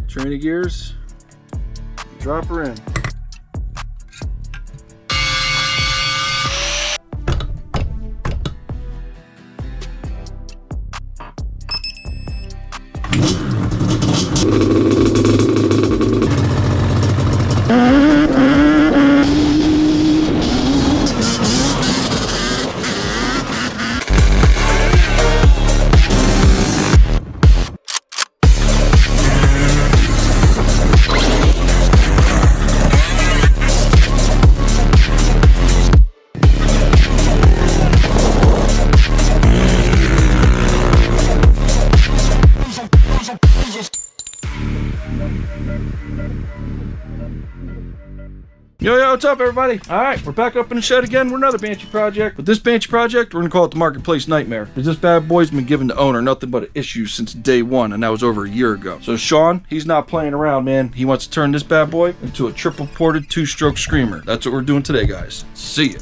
Training gears, drop her in. Yo, what's up, everybody? All right, we're back up in the shed again with another Banshee project. With this Banshee project, we're gonna call it the Marketplace Nightmare, because this bad boy's been giving the owner nothing but issues since day one, and that was over a year ago. So Sean, he's not playing around, man. He wants to turn this bad boy into a triple ported 2-stroke screamer. That's what we're doing today, guys. See ya.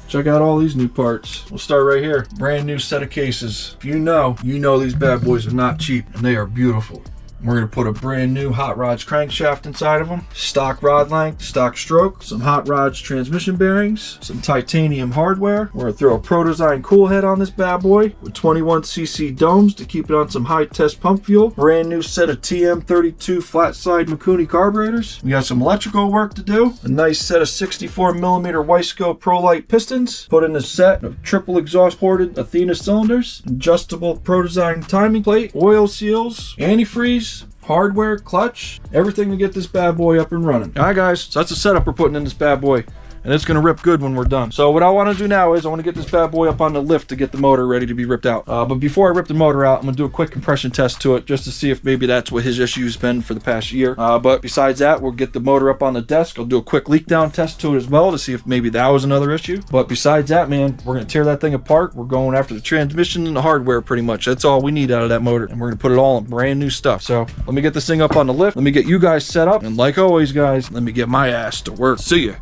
Check out all these new parts. We'll start right here. Brand new set of cases. If you know these bad boys are not cheap and they are beautiful. We're gonna put a brand new Hot Rods crankshaft inside of them, stock rod length, stock stroke, some Hot Rods transmission bearings, some titanium hardware. We're gonna throw a Pro Design cool head on this bad boy with 21cc domes to keep it on some high test pump fuel. Brand new set of TM32 flat side Mikuni carburetors. We got some electrical work to do. A nice set of 64mm Wiseco Pro Light pistons. Put in a set of triple exhaust ported Athena cylinders, adjustable Pro Design timing plate, oil seals, antifreeze, hardware, clutch, everything to get this bad boy up and running. All right, guys, so that's the setup we're putting in this bad boy, and it's gonna rip good when we're done. So what I want to do now is I want to get this bad boy up on the lift to get the motor ready to be ripped out. But before I rip the motor out, I'm gonna do a quick compression test to it just to see if maybe that's what his issue's been for the past year. But besides that, we'll get the motor up on the desk. I'll do a quick leak down test to it as well to see if maybe that was another issue. But besides that, man, we're gonna tear that thing apart. We're going after the transmission and the hardware pretty much. That's all we need out of that motor, and we're gonna put it all in brand new stuff. So let me get this thing up on the lift. Let me get you guys set up, and like always, guys, let me get my ass to work. See ya.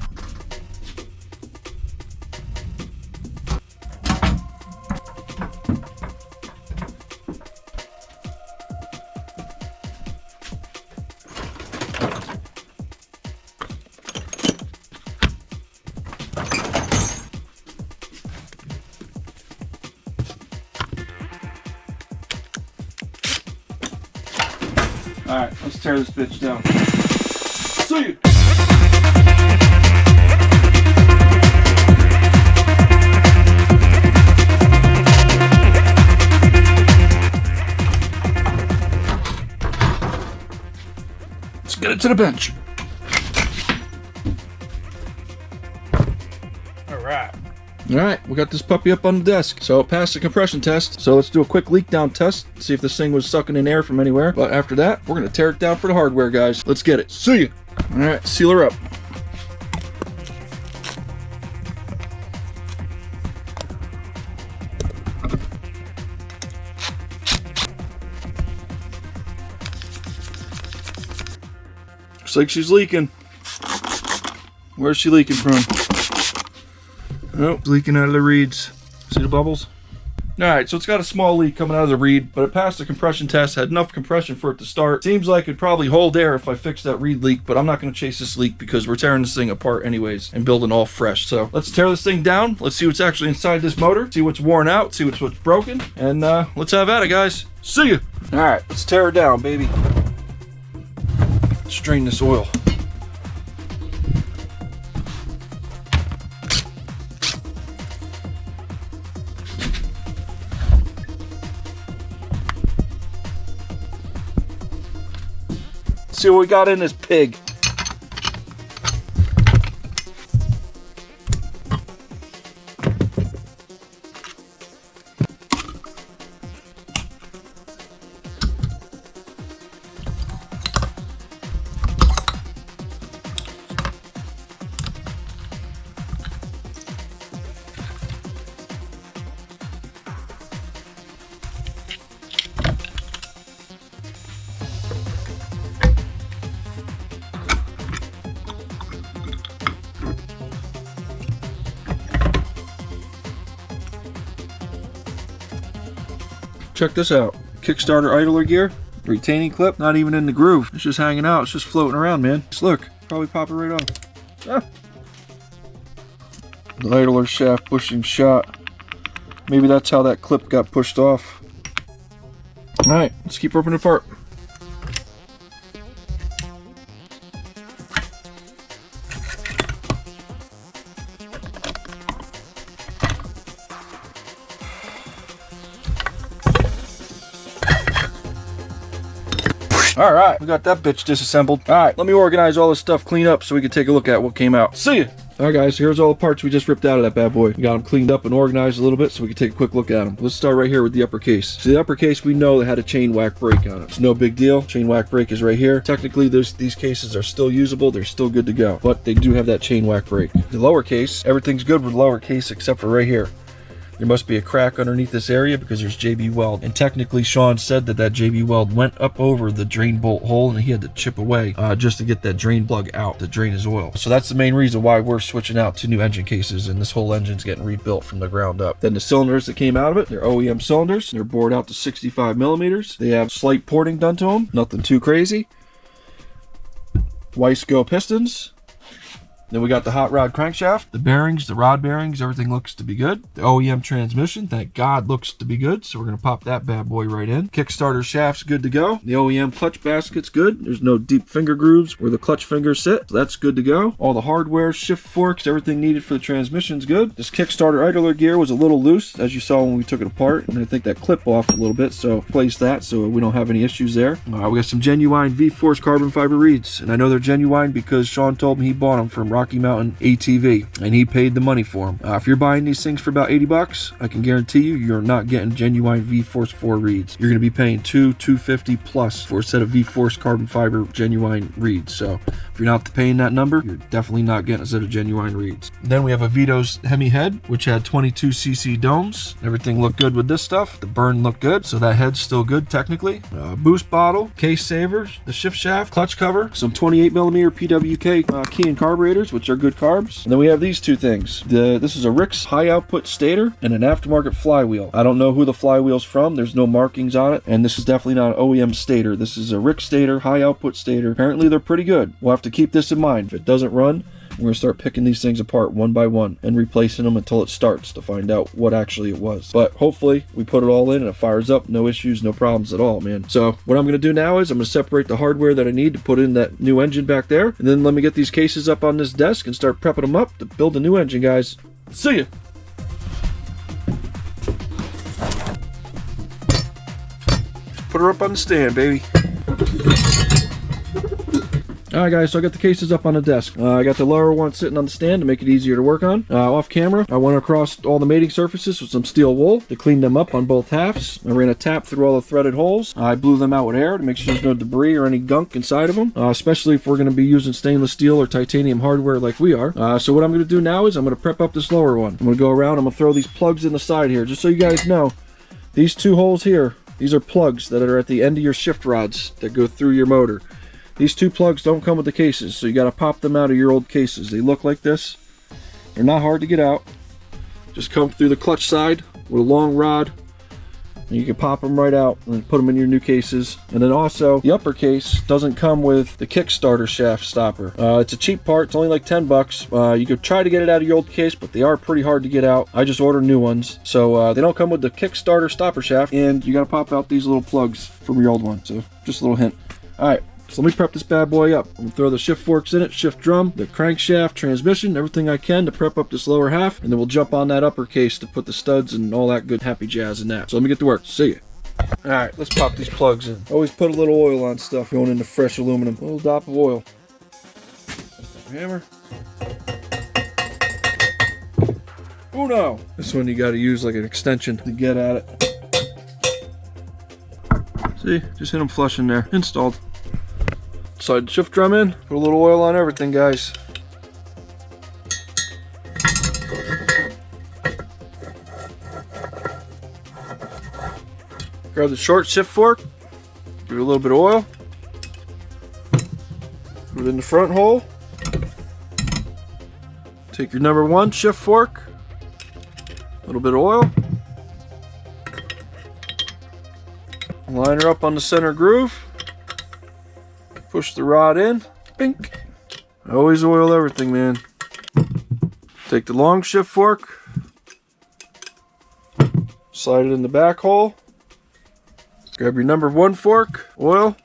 All right, let's tear this bitch down. See you. Let's get it to the bench. All right, we got this puppy up on the desk. So it passed the compression test. So let's do a quick leak down test, see if this thing was sucking in air from anywhere. But after that, we're gonna tear it down for the hardware, guys. Let's get it. See ya. All right, seal her up. Looks like she's leaking. Where's she leaking from? Oh, it's leaking out of the reeds. See the bubbles? Alright, so it's got a small leak coming out of the reed, but it passed the compression test, had enough compression for it to start. Seems like it'd probably hold air if I fixed that reed leak, but I'm not going to chase this leak because we're tearing this thing apart anyways and building all fresh. So let's tear this thing down. Let's see what's actually inside this motor, see what's worn out, see what's broken, and let's have at it, guys. See ya! Alright, let's tear her down, baby. Let's drain this oil. See what we got in this pig. Check this out. Kickstarter idler gear. Retaining clip, not even in the groove. It's just hanging out. It's just floating around, man. Just look. Probably pop it right off. Ah. The idler shaft bushing shot. Maybe that's how that clip got pushed off. Alright, let's keep ripping it apart. Alright, we got that bitch disassembled. Alright, let me organize all this stuff, clean up so we can take a look at what came out. See ya! Alright guys, here's all the parts we just ripped out of that bad boy. We got them cleaned up and organized a little bit so we can take a quick look at them. Let's start right here with the upper case. So the upper case, we know they had a chain whack brake on it. It's no big deal. Chain whack brake is right here. Technically, these cases are still usable. They're still good to go. But they do have that chain whack brake. The lower case, everything's good with the lower case except for right here. There must be a crack underneath this area because there's JB weld. And technically, Sean said that JB weld went up over the drain bolt hole and he had to chip away just to get that drain plug out to drain his oil. So that's the main reason why we're switching out to new engine cases, and this whole engine's getting rebuilt from the ground up. Then the cylinders that came out of it, they're OEM cylinders. They're bored out to 65 millimeters. They have slight porting done to them. Nothing too crazy. Wiseco pistons. Then we got the hot rod crankshaft, the bearings, the rod bearings, everything looks to be good. The OEM transmission, thank God, looks to be good. So we're going to pop that bad boy right in. Kickstarter shaft's good to go. The OEM clutch basket's good. There's no deep finger grooves where the clutch fingers sit. So that's good to go. All the hardware, shift forks, everything needed for the transmission's good. This Kickstarter idler gear was a little loose, as you saw when we took it apart. And I think that clip off a little bit, so replace that so we don't have any issues there. We got some genuine V-Force carbon fiber reeds. And I know they're genuine because Sean told me he bought them from Rocky Mountain ATV and he paid the money for them. If you're buying these things for about 80 bucks, I can guarantee you you're not getting genuine V-Force 4 reeds. You're going to be paying $250 plus for a set of V-Force carbon fiber genuine reeds. So if you're not paying that number, you're definitely not getting a set of genuine reeds. Then we have a Vito's Hemi head, which had 22cc domes. Everything looked good with this stuff. The burn looked good, so that head's still good technically. Boost bottle, case savers, the shift shaft, clutch cover, some 28mm PWK key and carburetors, which are good carbs. And then we have these two things. This is a Rick's high output stator and an aftermarket flywheel. I don't know who the flywheel's from. There's no markings on it, and this is definitely not an OEM stator. This is a Rick stator, high output stator. Apparently they're pretty good. We'll have to keep this in mind. If it doesn't run, we're going to start picking these things apart one by one and replacing them until it starts to find out what actually it was. But hopefully we put it all in and it fires up. No issues, no problems at all, man. So what I'm going to do now is I'm going to separate the hardware that I need to put in that new engine back there. And then let me get these cases up on this desk and start prepping them up to build a new engine, guys. See ya. Put her up on the stand, baby. Alright guys, so I got the cases up on the desk. I got the lower one sitting on the stand to make it easier to work on. Off camera, I went across all the mating surfaces with some steel wool to clean them up on both halves. I ran a tap through all the threaded holes. I blew them out with air to make sure there's no debris or any gunk inside of them, especially if we're going to be using stainless steel or titanium hardware like we are. So what I'm going to do now is I'm going to prep up this lower one. I'm going to go around, I'm going to throw these plugs in the side here, just so you guys know. These two holes here, these are plugs that are at the end of your shift rods that go through your motor. These two plugs don't come with the cases, so you got to pop them out of your old cases. They look like this. They're not hard to get out. Just come through the clutch side with a long rod, and you can pop them right out and put them in your new cases. And then also, the upper case doesn't come with the Kickstarter shaft stopper. It's a cheap part. It's only like 10 bucks. You could try to get it out of your old case, but they are pretty hard to get out. I just ordered new ones. So they don't come with the Kickstarter stopper shaft, and you got to pop out these little plugs from your old one. So just a little hint. All right. So let me prep this bad boy up. I'm gonna throw the shift forks in it, shift drum, the crankshaft, transmission, everything I can to prep up this lower half, and then we'll jump on that upper case to put the studs and all that good happy jazz in that. So let me get to work. See ya. Alright, let's pop these plugs in. Always put a little oil on stuff going into fresh aluminum. A little dop of oil. Hammer. Oh no! This one you gotta use like an extension to get at it. See? Just hit them flush in there. Installed. Slide the shift drum in, put a little oil on everything, guys. Grab the short shift fork, give it a little bit of oil, put it in the front hole. Take your number 1 shift fork, a little bit of oil, Line her up on the center groove. Push the rod in. Bink. Always oil everything, man. Take the long shift fork. Slide it in the back hole. Grab your number 1 fork. Oil.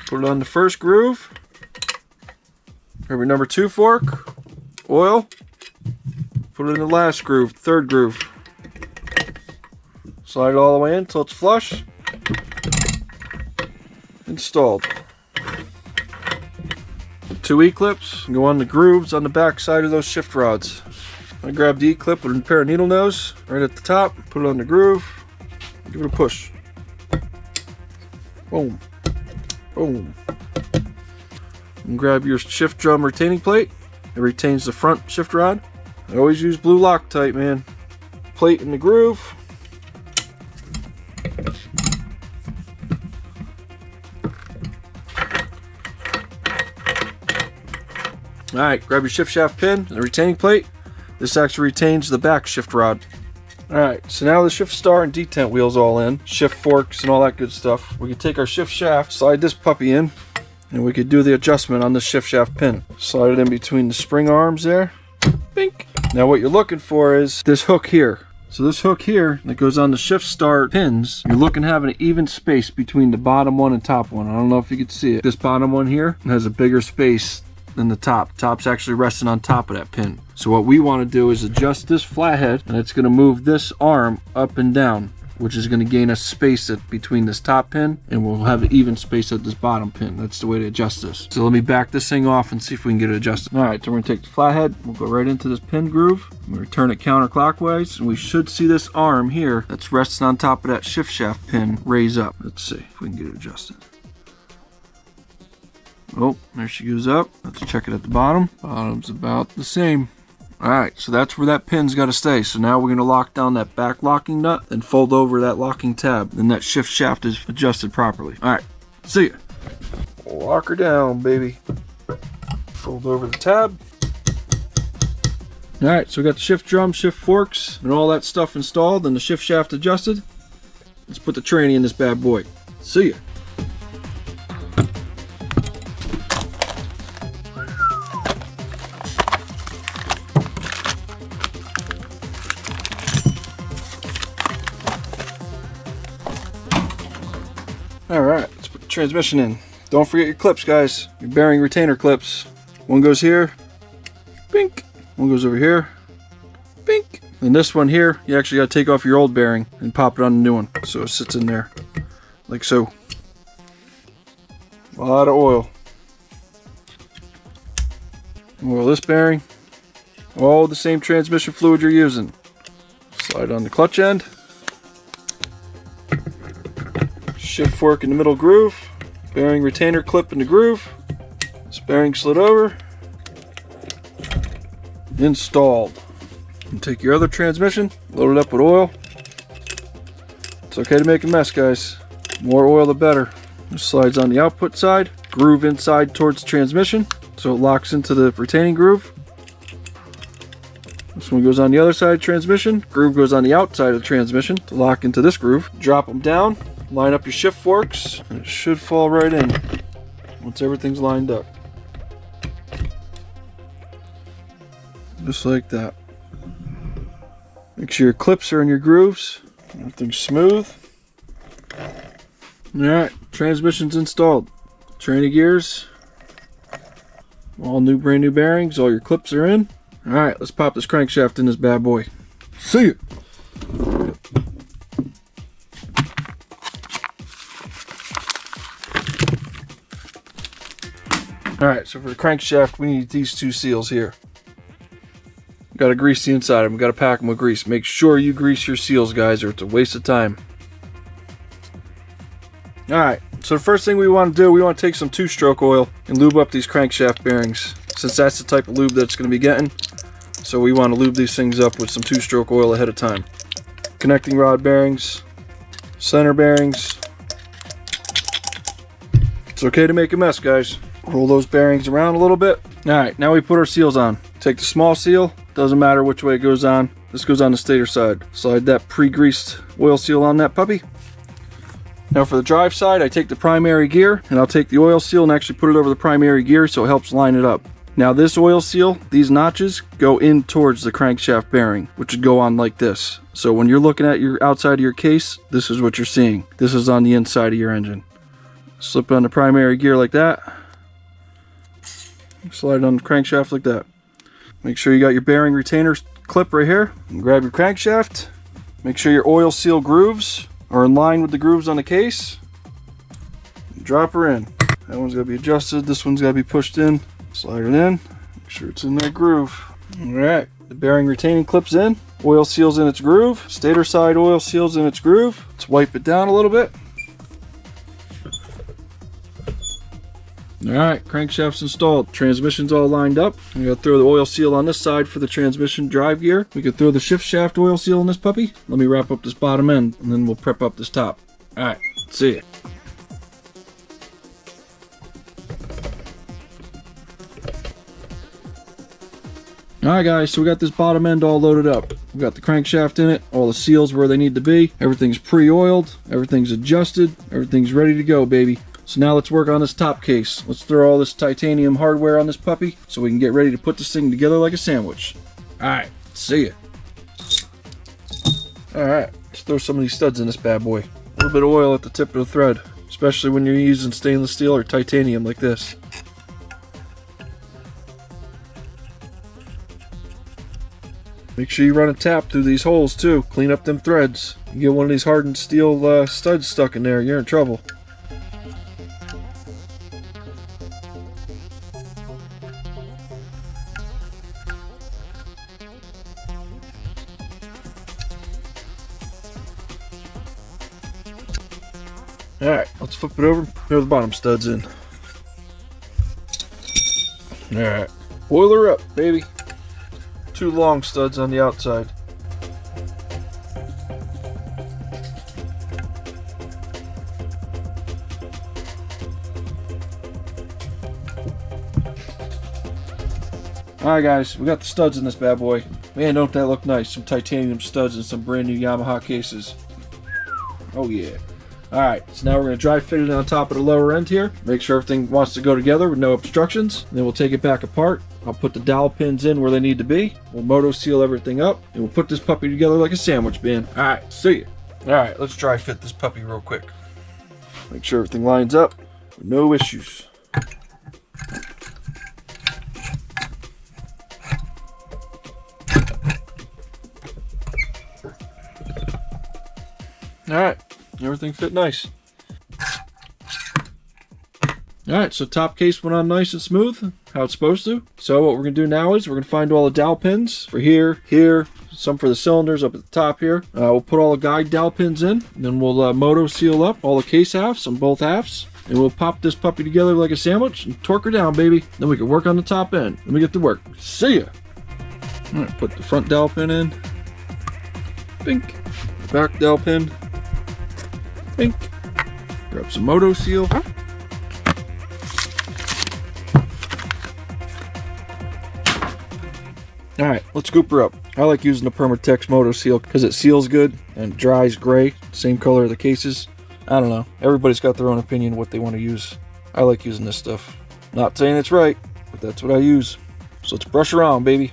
Put it on the first groove. Grab your number 2 fork. Oil. Put it in the last groove, 3rd groove. Slide it all the way in until it's flush. Installed. 2 E-clips go on the grooves on the back side of those shift rods. I grab the E-clip with a pair of needle nose right at the top, put it on the groove, give it a push. Boom. Boom. And grab your shift drum retaining plate. It retains the front shift rod. I always use blue Loctite, man. Plate in the groove. Alright, grab your shift shaft pin and the retaining plate. This actually retains the back shift rod. Alright, so now the shift star and detent wheel's all in. Shift forks and all that good stuff. We can take our shift shaft, slide this puppy in, and we could do the adjustment on the shift shaft pin. Slide it in between the spring arms there. Bink. Now what you're looking for is this hook here. So this hook here that goes on the shift start pins, you're looking to have an even space between the bottom one and top one. I don't know if you can see it. This bottom one here has a bigger space than the top. Top's actually resting on top of that pin. So what we want to do is adjust this flathead, and it's going to move this arm up and down, which is going to gain us space between this top pin, and we'll have an even space at this bottom pin. That's the way to adjust this. So let me back this thing off and see if we can get it adjusted. All right, so we're going to take the flathead, we'll go right into this pin groove. I'm going to turn it counterclockwise, and we should see this arm here that's resting on top of that shift shaft pin raise up. Let's see if we can get it adjusted. Oh, there she goes up. Let's check it at the bottom. Bottom's about the same. Alright, so that's where that pin's got to stay. So now we're going to lock down that back locking nut, then fold over that locking tab. Then that shift shaft is adjusted properly. Alright, see ya. Lock her down, baby. Fold over the tab. Alright, so we got the shift drum, shift forks, and all that stuff installed, and the shift shaft adjusted. Let's put the tranny in this bad boy. See ya. Alright, let's put the transmission in. Don't forget your clips, guys. Your bearing retainer clips. One goes here. Bink. One goes over here. Bink. And this one here, you actually got to take off your old bearing and pop it on the new one. So it sits in there. Like so. A lot of oil. Oil this bearing. All the same transmission fluid you're using. Slide on the clutch end. Shift fork in the middle groove, bearing retainer clip in the groove, this bearing slid over, installed. And take your other transmission, load it up with oil. It's okay to make a mess, guys. More oil the better. This slides on the output side, groove inside towards the transmission, so it locks into the retaining groove. This one goes on the other side of the transmission, groove goes on the outside of the transmission to lock into this groove. Drop them down. Line up your shift forks, and it should fall right in once everything's lined up. Just like that. Make sure your clips are in your grooves. Everything's smooth. Alright, transmission's installed. Tranny gears. All new, brand new bearings. All your clips are in. Alright, let's pop this crankshaft in this bad boy. See ya! Alright, so for the crankshaft, we need these 2 seals here. Got to grease the inside of them. Got to pack them with grease. Make sure you grease your seals, guys, or it's a waste of time. Alright, so the first thing we want to do, we want to take some 2-stroke oil and lube up these crankshaft bearings, since that's the type of lube that it's going to be getting. So we want to lube these things up with some 2-stroke oil ahead of time. Connecting rod bearings, center bearings. It's okay to make a mess, guys. Roll those bearings around a little bit. Alright, now we put our seals on. Take the small seal, doesn't matter which way it goes on. This goes on the stator side. Slide that pre-greased oil seal on that puppy. Now for the drive side, I take the primary gear and I'll take the oil seal and actually put it over the primary gear so it helps line it up. Now this oil seal, these notches go in towards the crankshaft bearing, which would go on like this. So when you're looking at your outside of your case, this is what you're seeing. This is on the inside of your engine. Slip on the primary gear like that. Slide it on the crankshaft like that. Make sure you got your bearing retainer clip right here. And grab your crankshaft. Make sure your oil seal grooves are in line with the grooves on the case. Drop her in. That one's got to be adjusted. This one's got to be pushed in. Slide it in. Make sure it's in that groove. Alright, the bearing retaining clip's in. Oil seal's in its groove. Stator side oil seal's in its groove. Let's wipe it down a little bit. Alright, crankshaft's installed. Transmission's all lined up. We gotta throw the oil seal on this side for the transmission drive gear. We could throw the shift shaft oil seal on this puppy. Let me wrap up this bottom end and then we'll prep up this top. Alright, let's see it. Alright guys, so we got this bottom end all loaded up. We got the crankshaft in it, all the seals where they need to be. Everything's pre-oiled, everything's adjusted, everything's ready to go, baby. So now let's work on this top case. Let's throw all this titanium hardware on this puppy so we can get ready to put this thing together like a sandwich. Alright, see ya. Alright, let's throw some of these studs in this bad boy. A little bit of oil at the tip of the thread, especially when you're using stainless steel or titanium like this. Make sure you run a tap through these holes too. Clean up them threads. You get one of these hardened steel studs stuck in there, you're in trouble. Alright, let's flip it over, throw the bottom studs in. Alright, oil her up, baby. 2 long studs on the outside. Alright guys, we got the studs in this bad boy. Man, don't that look nice. Some titanium studs and some brand new Yamaha cases. Oh yeah. Alright, so now we're going to dry fit it on top of the lower end here. Make sure everything wants to go together with no obstructions. Then we'll take it back apart. I'll put the dowel pins in where they need to be. We'll moto seal everything up. And we'll put this puppy together like a sandwich bin. Alright, see ya. Alright, let's dry fit this puppy real quick. Make sure everything lines up with no issues. Alright. Everything fit nice. Alright, so top case went on nice and smooth, how it's supposed to. So what we're going to do now is we're going to find all the dowel pins for here, some for the cylinders up at the top here. We'll put all the guide dowel pins in, and then we'll moto seal up all the case halves on both halves. And we'll pop this puppy together like a sandwich and torque her down, baby. Then we can work on the top end. Let me get to work. See ya! Alright, put the front dowel pin in. Bink. Back dowel pin. Bink. Grab some moto seal. Alright, let's scoop her up. I like using the Permatex moto seal because it seals good and dries gray, same color of the cases. I don't know. Everybody's got their own opinion what they want to use. I like using this stuff. Not saying it's right, but that's what I use. So let's brush her on, baby.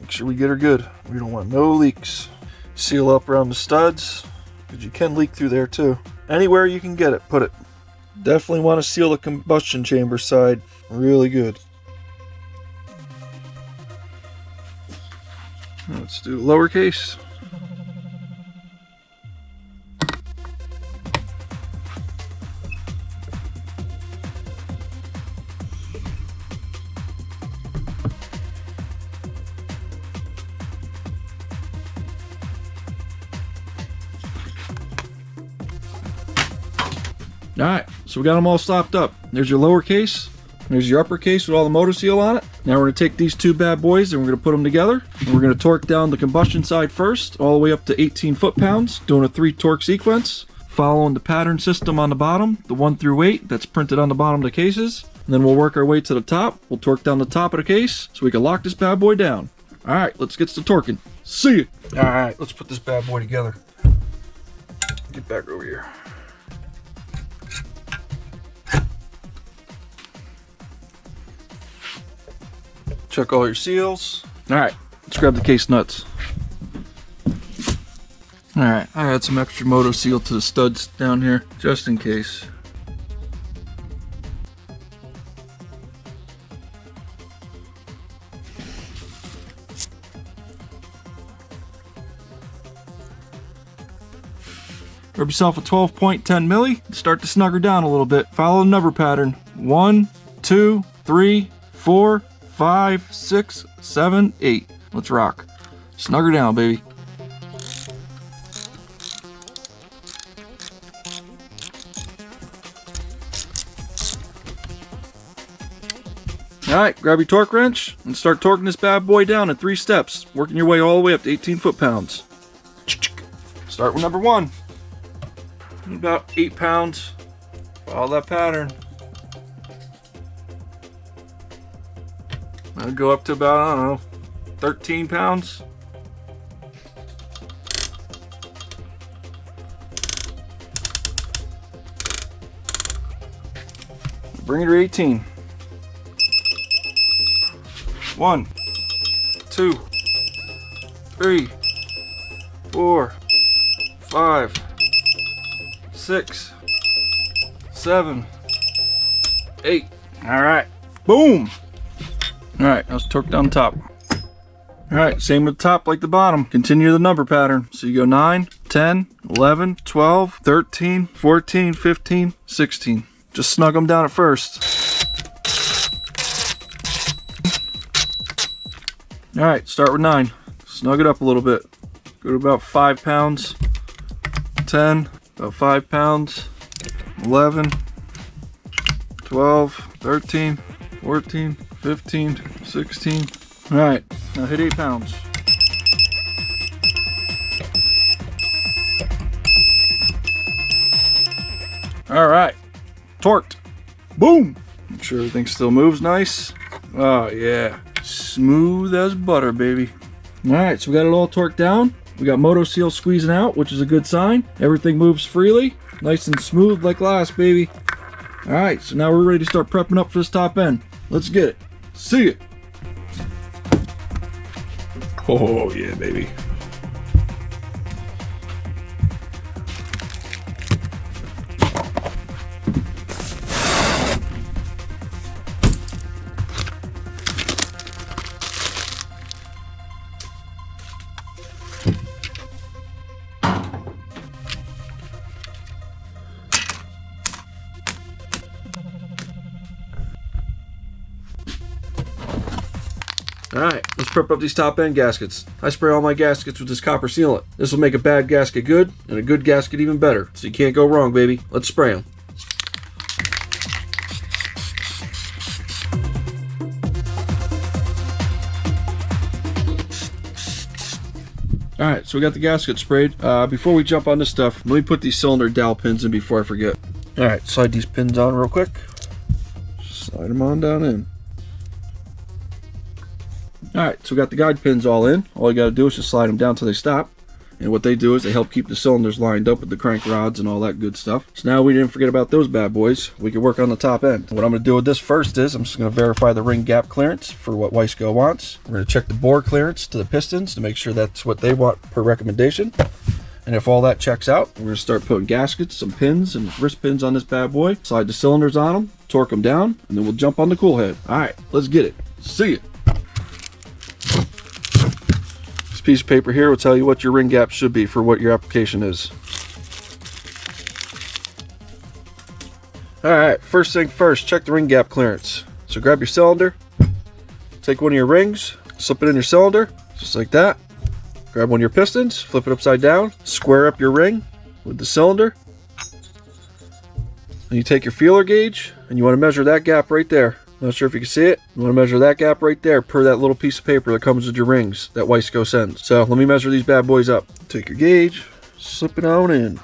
Make sure we get her good. We don't want no leaks. Seal up around the studs, because you can leak through there too. Anywhere you can get it, put it. Definitely want to seal the combustion chamber side really good. Let's do lowercase. Alright, so we got them all stopped up. There's your lower case. There's your upper case with all the motor seal on it. Now we're going to take these two bad boys and we're going to put them together. And we're going to torque down the combustion side first, all the way up to 18 foot-pounds, doing a 3 torque sequence, following the pattern system on the bottom, the 1 through 8 that's printed on the bottom of the cases. And then we'll work our way to the top. We'll torque down the top of the case so we can lock this bad boy down. Alright, let's get to torquing. See you. All right, let's put this bad boy together. Get back over here. Check all your seals. All right, let's grab the case nuts. All right, I had some extra moto seal to the studs down here, just in case. Grab yourself a 12.10 milli and start to snug her down a little bit. Follow the number pattern. 1, 2, 3, 4, 5, 6, 7, 8. Let's rock. Snug her down, baby. Alright, grab your torque wrench and start torquing this bad boy down in 3 steps, working your way all the way up to 18 foot-pounds. Start with number 1. About 8 pounds. Follow that pattern. I'll go up to about, I don't know, 13 pounds. Bring it to 18. 1, 2, 3, 4, 5, 6, 7, 8. All right, boom. All right, let's torque down the top. All right, same with the top like the bottom. Continue the number pattern. So you go 9, 10, 11, 12, 13, 14, 15, 16. Just snug them down at first. All right, start with 9. Snug it up a little bit. Go to about 5 pounds. 10, about 5 pounds. 11, 12, 13, 14, 15, 16. All right, now hit 8 pounds. All right, torqued. Boom. Make sure everything still moves nice. Oh yeah, smooth as butter, baby. All right, so we got it all torqued down. We got moto seal squeezing out, which is a good sign. Everything moves freely, nice and smooth like glass, baby. All right, so now we're ready to start prepping up for this top end. Let's get it. See it. Oh yeah, baby. Alright, let's prep up these top end gaskets. I spray all my gaskets with this copper sealant. This will make a bad gasket good, and a good gasket even better. So you can't go wrong, baby. Let's spray them. Alright, so we got the gasket sprayed. Before we jump on this stuff, let me put these cylinder dowel pins in before I forget. Alright, slide these pins on real quick. Slide them on down in. Alright, so we got the guide pins all in. All you got to do is just slide them down till they stop. And what they do is they help keep the cylinders lined up with the crank rods and all that good stuff. So now we didn't forget about those bad boys. We can work on the top end. What I'm going to do with this first is I'm just going to verify the ring gap clearance for what Wiseco wants. We're going to check the bore clearance to the pistons to make sure that's what they want per recommendation. And if all that checks out, we're going to start putting gaskets, some pins, and wrist pins on this bad boy. Slide the cylinders on them, torque them down, and then we'll jump on the cool head. Alright, let's get it. See it. Piece of paper here will tell you what your ring gap should be for what your application is. Alright, first thing first, check the ring gap clearance. So grab your cylinder, take one of your rings, slip it in your cylinder, just like that. Grab one of your pistons, flip it upside down, square up your ring with the cylinder. And you take your feeler gauge, and you want to measure that gap right there. Not sure if you can see it. You want to measure that gap right there per that little piece of paper that comes with your rings that Wiseco sends. So let me measure these bad boys up. Take your gauge, slip it on in.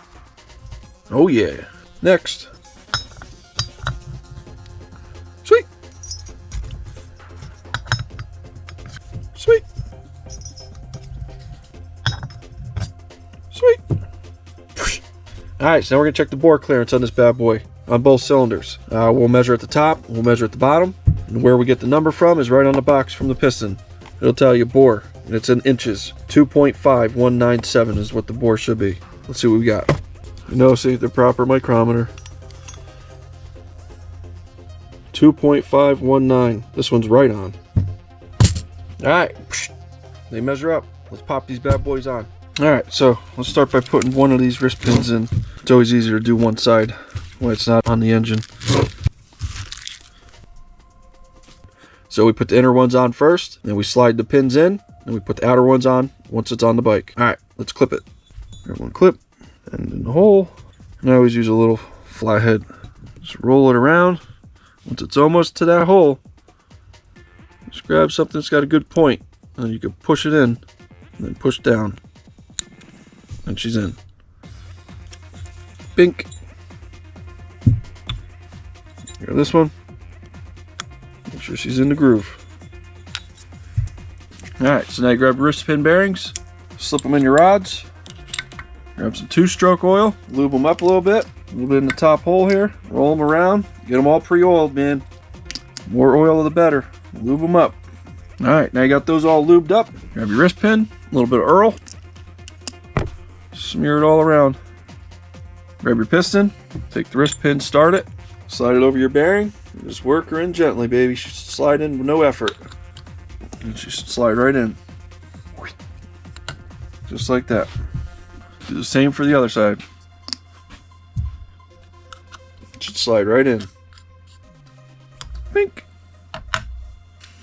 Oh yeah. Next. Sweet. Sweet. All right, so now we're gonna check the bore clearance on this bad boy on both cylinders. We'll measure at the top, we'll measure at the bottom, and where we get the number from is right on the box from the piston. It'll tell you bore, and it's in inches. 2.5197 is what the bore should be. Let's see what we got. See the proper micrometer. 2.519. This one's right on. All right, they measure up. Let's pop these bad boys on. All right, so let's start by putting one of these wrist pins in. It's always easier to do one side when it's not on the engine. So we put the inner ones on first, then we slide the pins in, and we put the outer ones on once it's on the bike. All right, let's clip it. Grab one clip, and in the hole. And I always use a little flathead. Just roll it around. Once it's almost to that hole, just grab something that's got a good point, and then you can push it in, and then push down. And she's in. Bink. Grab this one. Make sure she's in the groove. Alright, so now you grab wrist pin bearings, slip them in your rods, grab some 2-stroke oil, lube them up a little bit in the top hole here, roll them around, get them all pre-oiled, man. More oil the better. Lube them up. Alright, now you got those all lubed up. Grab your wrist pin, a little bit of Earl, smear it all around. Grab your piston, take the wrist pin, start it, slide it over your bearing, and just work her in gently, baby. She should slide in with no effort. And she should slide right in. Just like that. Do the same for the other side. Should slide right in. Bink.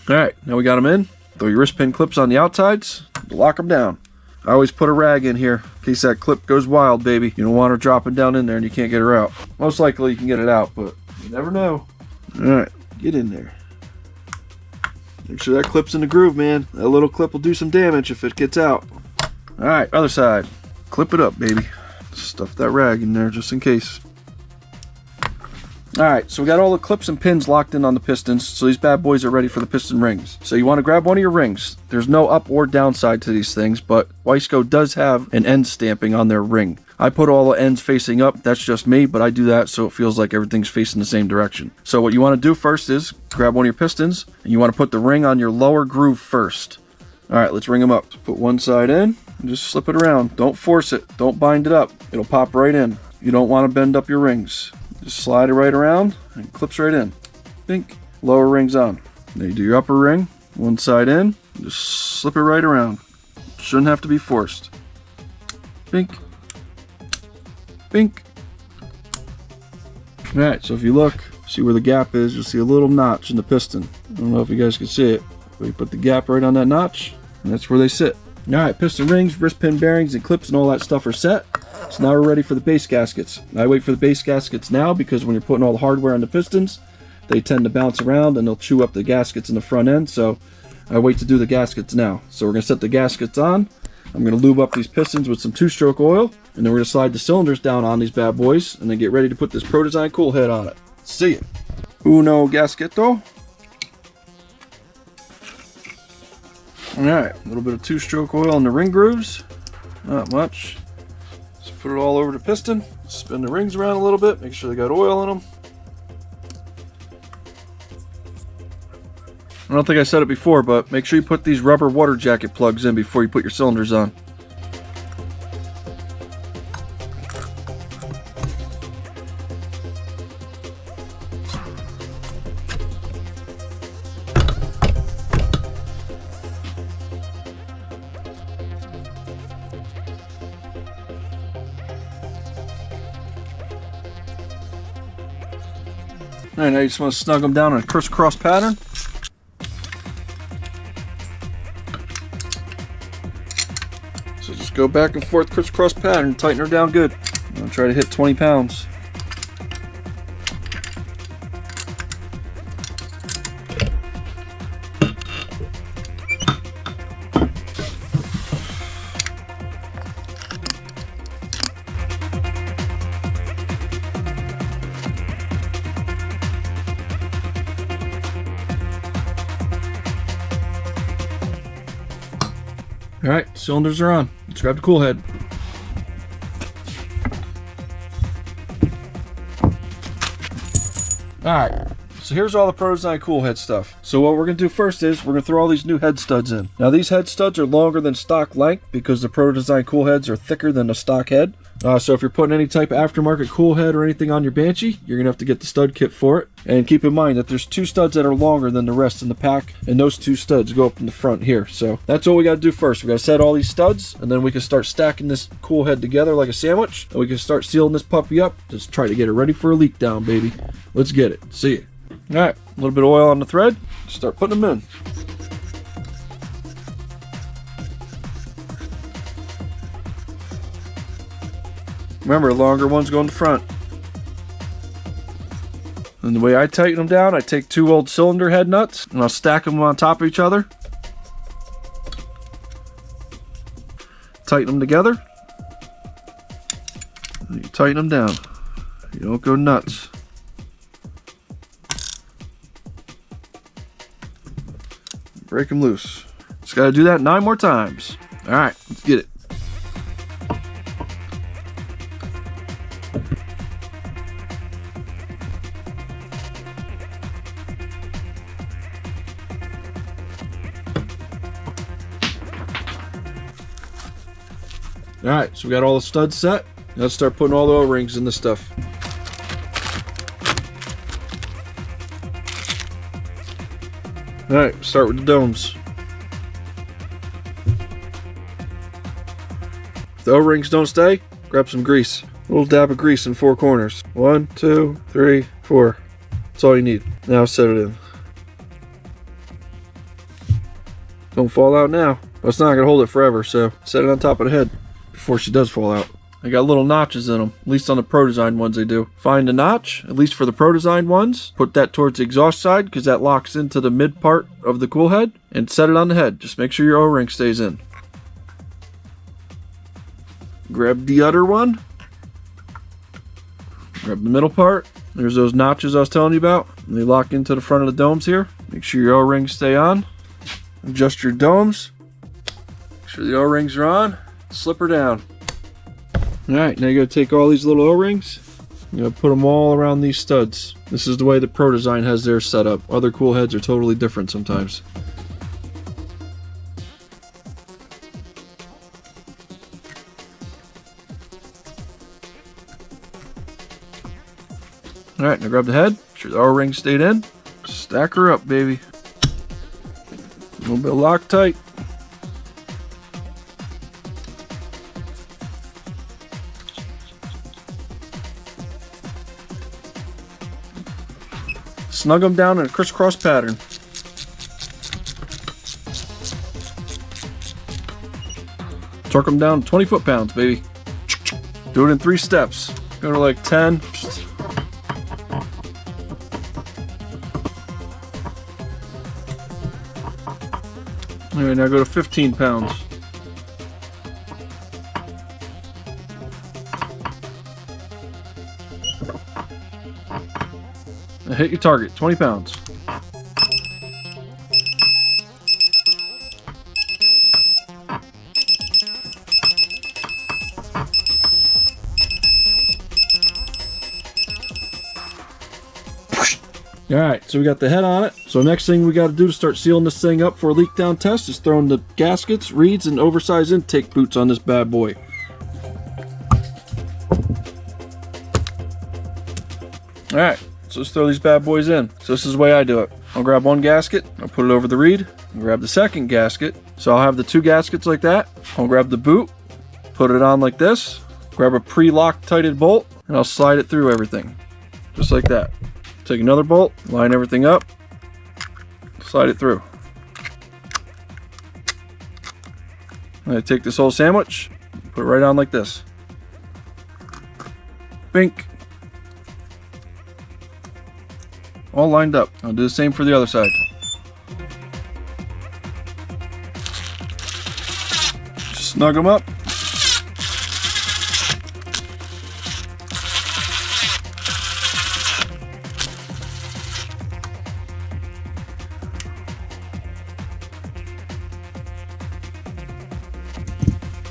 Alright, now we got them in. Throw your wrist pin clips on the outsides. Lock them down. I always put a rag in here in case that clip goes wild, baby. You don't want her dropping down in there and you can't get her out. Most likely you can get it out, but you never know. Alright, get in there. Make sure that clip's in the groove, man. That little clip will do some damage if it gets out. Alright, other side. Clip it up, baby. Stuff that rag in there just in case. Alright, so we got all the clips and pins locked in on the pistons, so these bad boys are ready for the piston rings. So you want to grab one of your rings. There's no up or down side to these things, but Wiseco does have an end stamping on their ring. I put all the ends facing up. That's just me, but I do that so it feels like everything's facing the same direction. So what you want to do first is grab one of your pistons, and you want to put the ring on your lower groove first. Alright, let's ring them up. Put one side in, and just slip it around. Don't force it. Don't bind it up. It'll pop right in. You don't want to bend up your rings. Just slide it right around, and it clips right in. Bink. Lower ring's on. Now you do your upper ring, one side in, just slip it right around. Shouldn't have to be forced. Bink. Bink. Alright, so if you look, see where the gap is, you'll see a little notch in the piston. I don't know if you guys can see it, but you put the gap right on that notch, and that's where they sit. Alright, piston rings, wrist pin bearings, and clips and all that stuff are set. So now we're ready for the base gaskets. I wait for the base gaskets now because when you're putting all the hardware on the pistons, they tend to bounce around and they'll chew up the gaskets in the front end. So I wait to do the gaskets now. So we're going to set the gaskets on. I'm going to lube up these pistons with some 2-stroke oil, and then we're going to slide the cylinders down on these bad boys and then get ready to put this Pro Design cool head on it. See ya. Uno gasketo. Alright, a little bit of 2-stroke oil in the ring grooves. Not much. Just put it all over the piston. Spin the rings around a little bit. Make sure they got oil in them. I don't think I said it before, but make sure you put these rubber water jacket plugs in before you put your cylinders on. Alright, now you just want to snug them down in a crisscross pattern. So just go back and forth crisscross pattern, tighten her down good. I'll try to hit 20 pounds. Alright, cylinders are on. Let's grab the cool head. Alright, so here's all the Pro Design Cool Head stuff. So what we're going to do first is we're going to throw all these new head studs in. Now these head studs are longer than stock length because the Pro Design Cool Heads are thicker than the stock head. So if you're putting any type of aftermarket cool head or anything on your Banshee, you're going to have to get the stud kit for it. And keep in mind that there's 2 studs that are longer than the rest in the pack, and those 2 studs go up in the front here. So that's what we got to do first. We got to set all these studs, and then we can start stacking this cool head together like a sandwich, and we can start sealing this puppy up. Just try to get it ready for a leak down, baby. Let's get it. See ya. Alright, a little bit of oil on the thread. Start putting them in. Remember, longer ones go in the front. And the way I tighten them down, I take 2 old cylinder head nuts and I'll stack them on top of each other. Tighten them together. And you tighten them down. You don't go nuts. Break them loose. Just gotta do that 9 more times. Alright, let's get it. Alright, so we got all the studs set. Now let's start putting all the O-rings in this stuff. Alright, start with the domes. If the O-rings don't stay, grab some grease. A little dab of grease in 4 corners. 1, 2, 3, 4. That's all you need. Now set it in. Don't fall out now. But it's not going to hold it forever, so set it on top of the head before she does fall out. I got little notches in them, at least on the Pro Design ones they do. Find a notch, at least for the Pro Design ones. Put that towards the exhaust side because that locks into the mid part of the cool head. And set it on the head. Just make sure your O-ring stays in. Grab the other one. Grab the middle part. There's those notches I was telling you about. They lock into the front of the domes here. Make sure your O-rings stay on. Adjust your domes. Make sure the O-rings are on. Slip her down. Alright, now you gotta take all these little O-rings. You gotta put them all around these studs. This is the way the Pro Design has theirs set up. Other cool heads are totally different sometimes. Alright, now grab the head. Make sure the O-ring stayed in. Stack her up, baby. A little bit of Loctite. Snug them down in a crisscross pattern. Torque them down to 20 foot-pounds, baby. Do it in 3 steps. Go to like 10. Alright, now go to 15 pounds. Now hit your target, 20 pounds. Alright, so we got the head on it. So next thing we got to do to start sealing this thing up for a leak down test is throwing the gaskets, reeds, and oversized intake boots on this bad boy. Alright, so let's throw these bad boys in. So this is the way I do it. I'll grab one gasket, I'll put it over the reed, and grab the second gasket. So I'll have the 2 gaskets like that. I'll grab the boot, put it on like this, grab a pre-Loctited bolt, and I'll slide it through everything. Just like that. Take another bolt, line everything up, slide it through. And I take this whole sandwich, put it right on like this. Bink. All lined up. I'll do the same for the other side. Just snug them up.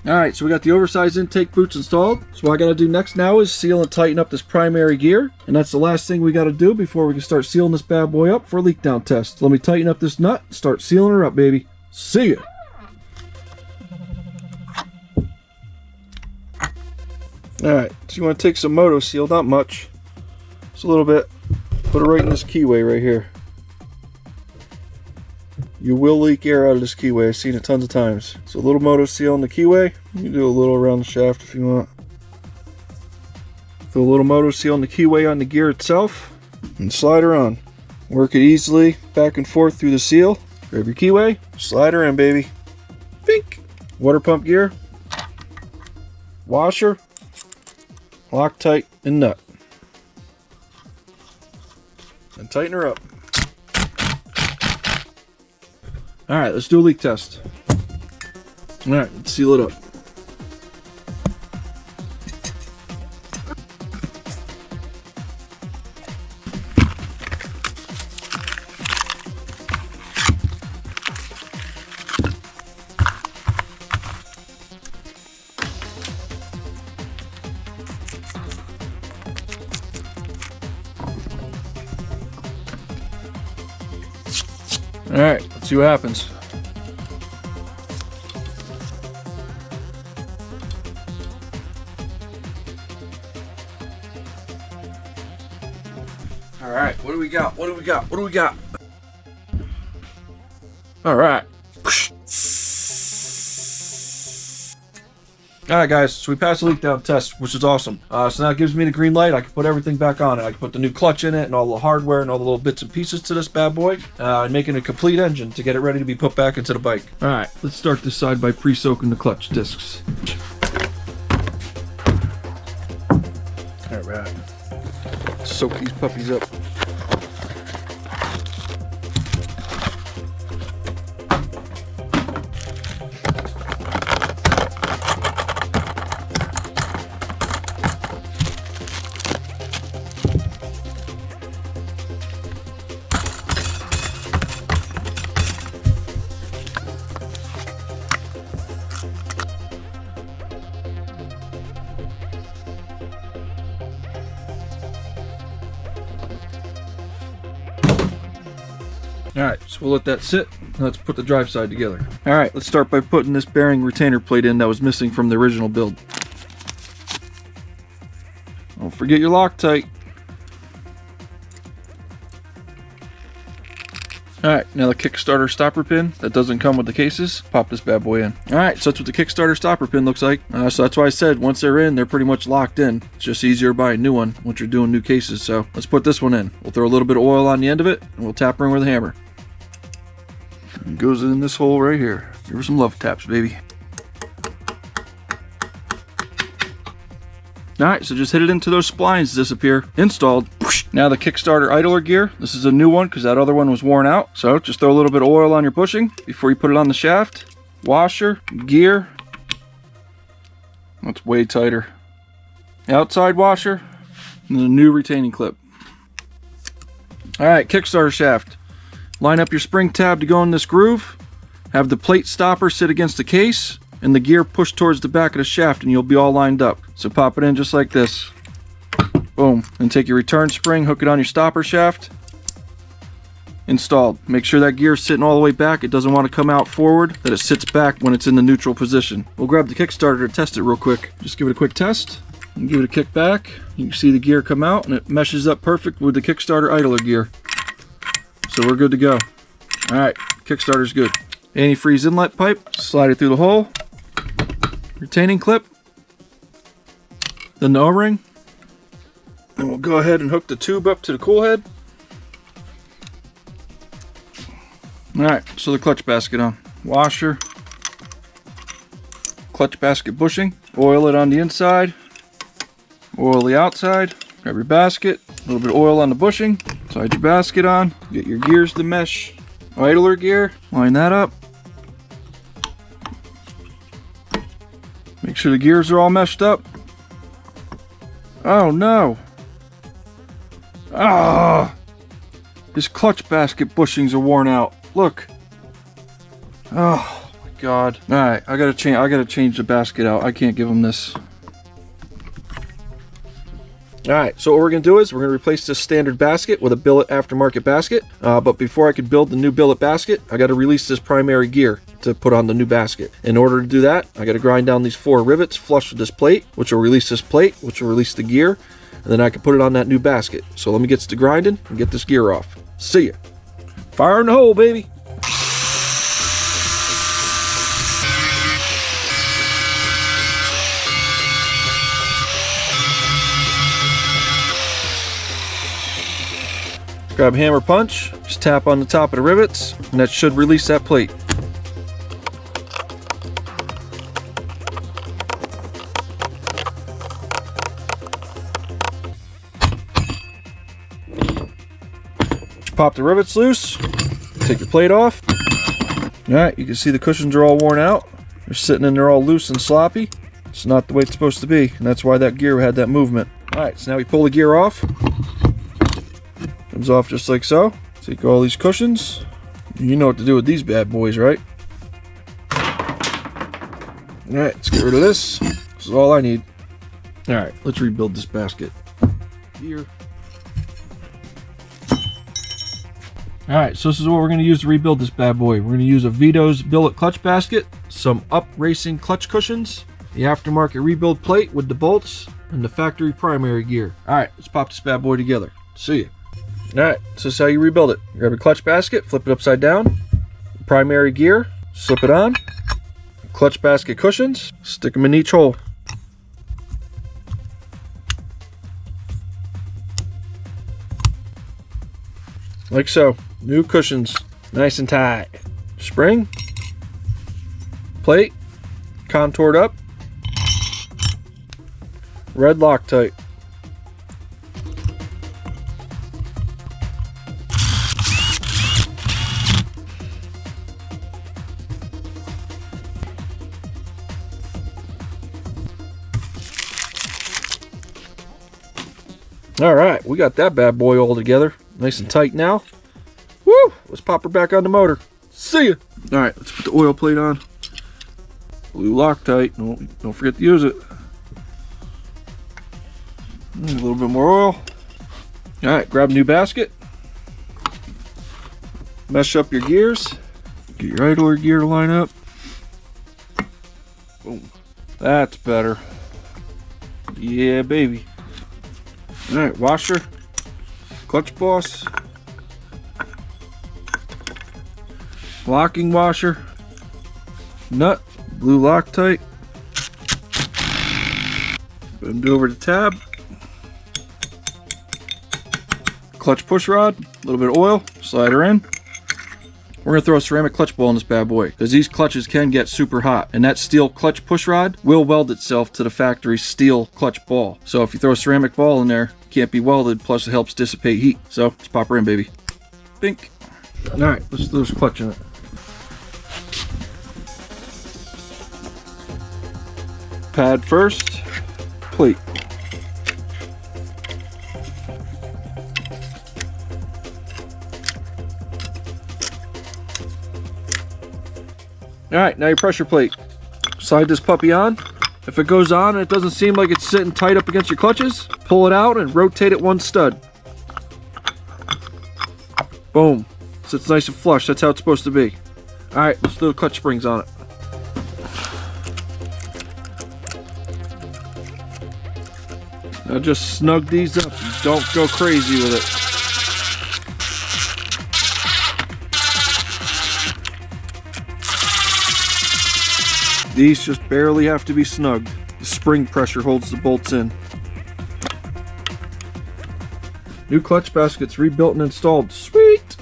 Alright, so we got the oversized intake boots installed. So what I gotta do next now is seal and tighten up this primary gear. And that's the last thing we gotta do before we can start sealing this bad boy up for a leak down test. So let me tighten up this nut and start sealing her up, baby. See ya! Alright, so you want to take some Moto Seal, not much, just a little bit, put it right in this keyway right here. You will leak air out of this keyway, I've seen it tons of times. So a little Moto Seal in the keyway, you can do a little around the shaft if you want. Put a little Moto Seal in the keyway on the gear itself, and slide her on. Work it easily, back and forth through the seal. Grab your keyway, slide her in, baby. Bink! Water pump gear, washer, Loctite and nut. And tighten her up. Alright, let's do a leak test. Alright, let's seal it up. Alright, let's see what happens. Alright, what do we got? What do we got? What do we got? Alright. Alright guys, so we passed the leak down test, which is awesome. So now it gives me the green light. I can put everything back on it. I can put the new clutch in it and all the hardware and all the little bits and pieces to this bad boy. And making a complete engine to get it ready to be put back into the bike. Alright, let's start this side by pre-soaking the clutch discs. Alright. Soak these puppies up. Alright, so we'll let that sit. Let's put the drive side together. Alright, let's start by putting this bearing retainer plate in that was missing from the original build. Don't forget your Loctite. Alright, now the Kickstarter stopper pin that doesn't come with the cases, pop this bad boy in. Alright, so that's what the Kickstarter stopper pin looks like. So that's why I said once they're in, they're pretty much locked in. It's just easier to buy a new one once you're doing new cases. So let's put this one in. We'll throw a little bit of oil on the end of it and we'll tap her in with a hammer. It goes in this hole right here. Give her some love taps, baby. Alright, so just hit it into those splines to disappear. Installed. Now the Kickstarter idler gear. This is a new one because that other one was worn out. So just throw a little bit of oil on your bushing before you put it on the shaft. Washer, gear. That's way tighter. Outside washer. And then a new retaining clip. Alright, Kickstarter shaft. Line up your spring tab to go in this groove. Have the plate stopper sit against the case. And the gear push towards the back of the shaft and you'll be all lined up. So pop it in just like this. Boom. And take your return spring, hook it on your stopper shaft. Installed. Make sure that gear's sitting all the way back. It doesn't want to come out forward, that it sits back when it's in the neutral position. We'll grab the Kickstarter to test it real quick. Just give it a quick test and give it a kick back. You can see the gear come out and it meshes up perfect with the Kickstarter idler gear. So we're good to go. Alright, Kickstarter's good. Antifreeze inlet pipe, slide it through the hole. Retaining clip. Then the O-ring. Then we'll go ahead and hook the tube up to the cool head. Alright, so the clutch basket on. Washer. Clutch basket bushing. Oil it on the inside. Oil the outside. Grab your basket. A little bit of oil on the bushing. Slide your basket on. Get your gears to mesh. Idler gear. Line that up. Make sure the gears are all meshed up. Oh no. Ah! His clutch basket bushings are worn out. Look. Oh my God. All right, I gotta change the basket out. I can't give him this. All right, so what we're gonna do is we're gonna replace this standard basket with a Billet aftermarket basket. But before I can build the new Billet basket, I gotta release this primary gear to put on the new basket. In order to do that, I gotta grind down these 4 rivets flush with this plate, which will release this plate, which will release the gear, and then I can put it on that new basket. So let me get to grinding and get this gear off. See ya. Fire in the hole, baby. Grab a hammer punch, just tap on the top of the rivets, and that should release that plate. Just pop the rivets loose, take the plate off. Alright, you can see the cushions are all worn out. They're sitting in there all loose and sloppy. It's not the way it's supposed to be, and that's why that gear had that movement. Alright, so now we pull the gear off. Comes off just like so. Take all these cushions. You know what to do with these bad boys, right? Alright, let's get rid of this. This is all I need. Alright, let's rebuild this basket. Here. Alright, so this is what we're going to use to rebuild this bad boy. We're going to use a Vito's Billet clutch basket, some Up Racing clutch cushions, the aftermarket rebuild plate with the bolts, and the factory primary gear. Alright, let's pop this bad boy together. See ya. Alright, so this is how you rebuild it. Grab a clutch basket, flip it upside down, primary gear, slip it on, clutch basket cushions, stick them in each hole. Like so. New cushions, nice and tight. Spring, plate, contoured up, red Loctite. All right, we got that bad boy all together. Nice and tight now. Woo! Let's pop her back on the motor. See ya! All right, let's put the oil plate on. Blue Loctite. Don't forget to use it. A little bit more oil. All right, grab a new basket. Mesh up your gears. Get your idler gear to line up. Boom. That's better. Yeah, baby. All right, washer, clutch boss, locking washer, nut, blue Loctite. Go over the tab, clutch push rod, a little bit of oil, slide her in. We're going to throw a ceramic clutch ball in this bad boy because these clutches can get super hot, and that steel clutch push rod will weld itself to the factory steel clutch ball. So if you throw a ceramic ball in there, it can't be welded, plus it helps dissipate heat. So let's pop her in, baby. Bink. All right, let's throw this clutch in it. Pad first, plate. All right, now your pressure plate. Slide this puppy on. If it goes on and it doesn't seem like it's sitting tight up against your clutches, pull it out and rotate it one stud. Boom. Sits nice and flush. That's how it's supposed to be. All right, let's do the clutch springs on it. Now just snug these up. Don't go crazy with it. These just barely have to be snugged. The spring pressure holds the bolts in. New clutch baskets rebuilt and installed. Sweet!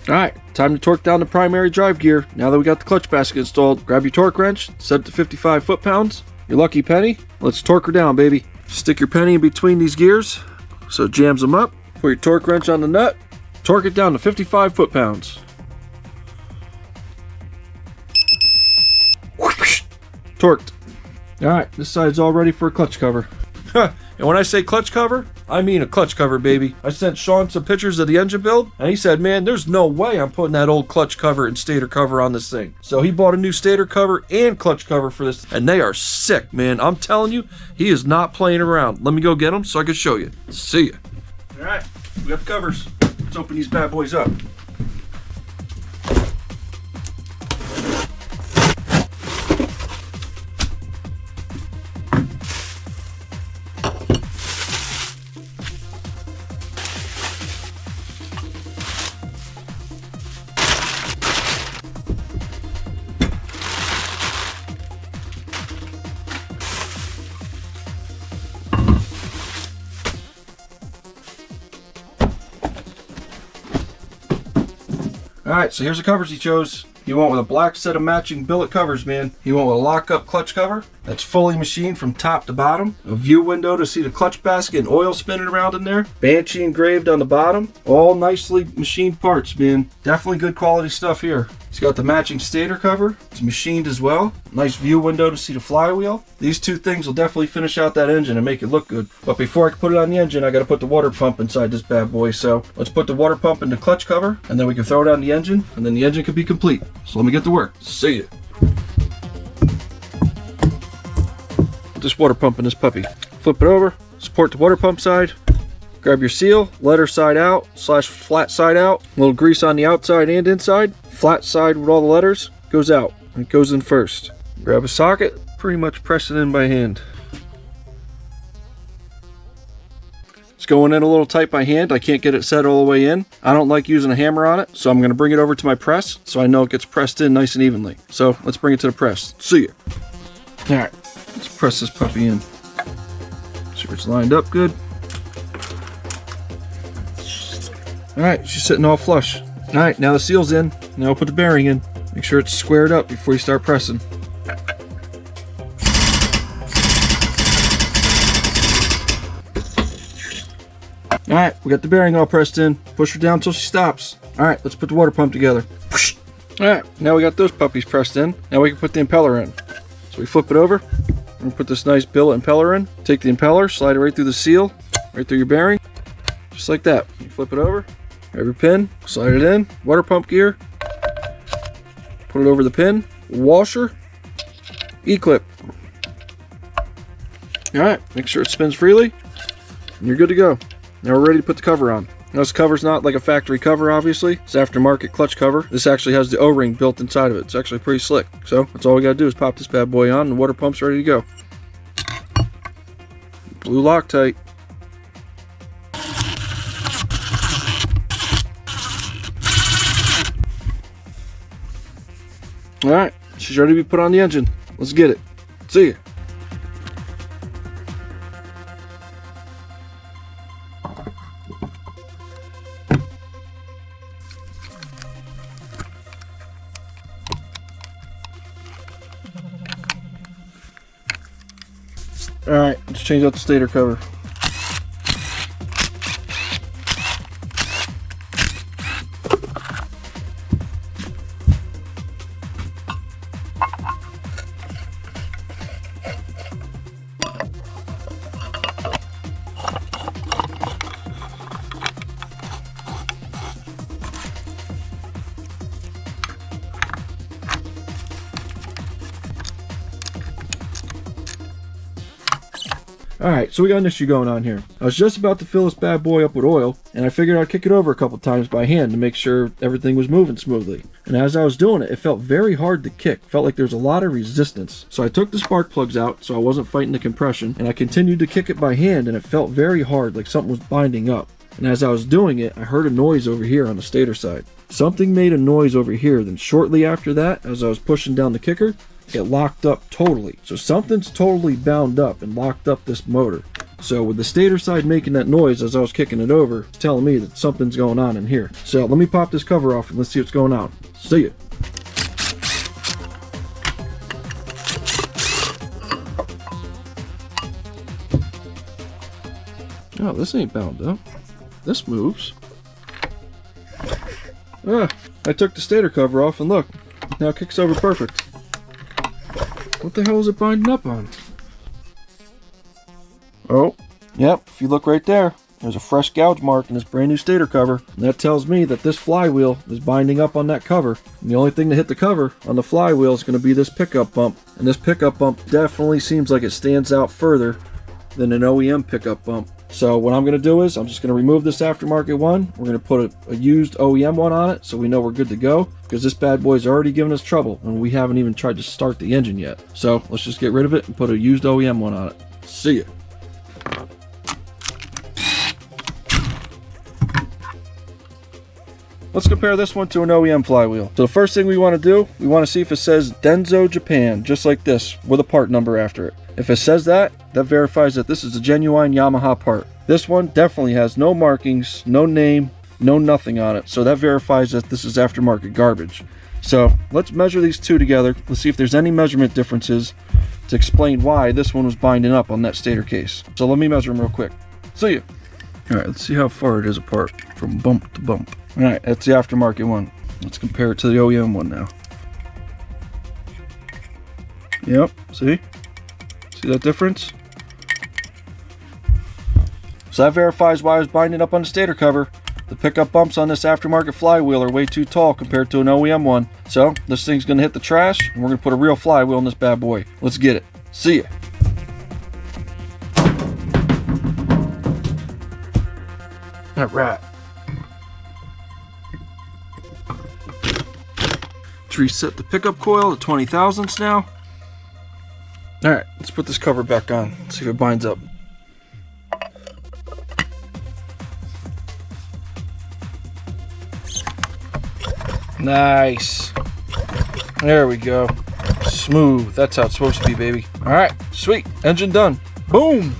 Alright, time to torque down the primary drive gear. Now that we got the clutch basket installed, grab your torque wrench, set it to 55 foot-pounds. Your lucky penny. Let's torque her down, baby. Stick your penny in between these gears so it jams them up. Put your torque wrench on the nut. Torque it down to 55 foot-pounds. Torqued. Alright, this side's all ready for a clutch cover. And when I say clutch cover, I mean a clutch cover, baby. I sent Sean some pictures of the engine build, and he said, man, there's no way I'm putting that old clutch cover and stator cover on this thing. So he bought a new stator cover and clutch cover for this, and they are sick, man. I'm telling you, he is not playing around. Let me go get them so I can show you. See ya. All right, we got the covers. Let's open these bad boys up. Alright, so here's the covers he chose. He went with a black set of matching billet covers, man. He went with a lock-up clutch cover that's fully machined from top to bottom. A view window to see the clutch basket and oil spinning around in there. Banshee engraved on the bottom. All nicely machined parts, man. Definitely good quality stuff here. He's got the matching stator cover. It's machined as well. Nice view window to see the flywheel. These two things will definitely finish out that engine and make it look good. But before I can put it on the engine, I got to put the water pump inside this bad boy. So let's put the water pump in the clutch cover, and then we can throw it on the engine, and then the engine can be complete. So let me get to work. See ya. Put this water pump in this puppy. Flip it over. Support the water pump side. Grab your seal, letter side out / flat side out. A little grease on the outside and inside. Flat side with all the letters goes out. It goes in first. Grab a socket, pretty much press it in by hand. It's going in a little tight by hand. I can't get it set all the way in. I don't like using a hammer on it, so I'm going to bring it over to my press so I know it gets pressed in nice and evenly. So let's bring it to the press. See ya. Alright, let's press this puppy in. See if it's lined up good. Alright, she's sitting all flush. Alright, now the seal's in. Now we'll put the bearing in. Make sure it's squared up before you start pressing. Alright, we got the bearing all pressed in. Push her down until she stops. Alright, let's put the water pump together. Alright, now we got those puppies pressed in. Now we can put the impeller in. So we flip it over. We're gonna put this nice billet impeller in. Take the impeller, slide it right through the seal, right through your bearing. Just like that. You flip it over. Every pin, slide it in, water pump gear, put it over the pin, washer, E-clip. Alright, make sure it spins freely, and you're good to go. Now we're ready to put the cover on. Now this cover's not like a factory cover, obviously. It's aftermarket clutch cover. This actually has the O-ring built inside of it. It's actually pretty slick. So that's all we gotta do is pop this bad boy on, and the water pump's ready to go. Blue Loctite. Alright, she's ready to be put on the engine. Let's get it. See ya. Alright, let's change out the stator cover. Alright, so we got an issue going on here. I was just about to fill this bad boy up with oil, and I figured I'd kick it over a couple times by hand to make sure everything was moving smoothly. And as I was doing it, it felt very hard to kick. Felt like there was a lot of resistance. So I took the spark plugs out so I wasn't fighting the compression, and I continued to kick it by hand, and it felt very hard, like something was binding up. And as I was doing it, I heard a noise over here on the stator side. Something made a noise over here, then shortly after that, as I was pushing down the kicker, it locked up totally. So something's totally bound up and locked up this motor. So with the stator side making that noise as I was kicking it over, it's telling me that something's going on in here. So let me pop this cover off and let's see what's going on. See ya. Oh, this ain't bound up. This moves. Ah, I took the stator cover off and look, now it kicks over perfect. What the hell is it binding up on? Oh, yep, if you look right there, there's a fresh gouge mark in this brand new stator cover. And that tells me that this flywheel is binding up on that cover. And the only thing to hit the cover on the flywheel is going to be this pickup bump. And this pickup bump definitely seems like it stands out further than an OEM pickup bump. So what I'm going to do is I'm just going to remove this aftermarket one. We're going to put a used OEM one on it so we know we're good to go, because this bad boy's already given us trouble and we haven't even tried to start the engine yet. So let's just get rid of it and put a used OEM one on it. See ya. Let's compare this one to an OEM flywheel. So the first thing we want to do, we want to see if it says Denso Japan, just like this, with a part number after it. If it says that, that verifies that this is a genuine Yamaha part. This one definitely has no markings, no name, no nothing on it. So that verifies that this is aftermarket garbage. So let's measure these two together. Let's see if there's any measurement differences to explain why this one was binding up on that stator case. So let me measure them real quick. See ya. All right, let's see how far it is apart from bump to bump. All right, that's the aftermarket one. Let's compare it to the OEM one now. Yep, see? See that difference? So that verifies why I was binding up on the stator cover. The pickup bumps on this aftermarket flywheel are way too tall compared to an OEM one. So this thing's gonna hit the trash and we're gonna put a real flywheel in this bad boy. Let's get it. See ya. All right. Let's reset the pickup coil to 20 thousandths now. All right, let's put this cover back on. Let's see if it binds up. Nice. There we go. Smooth. That's how it's supposed to be, baby. All right, sweet. Engine done. Boom.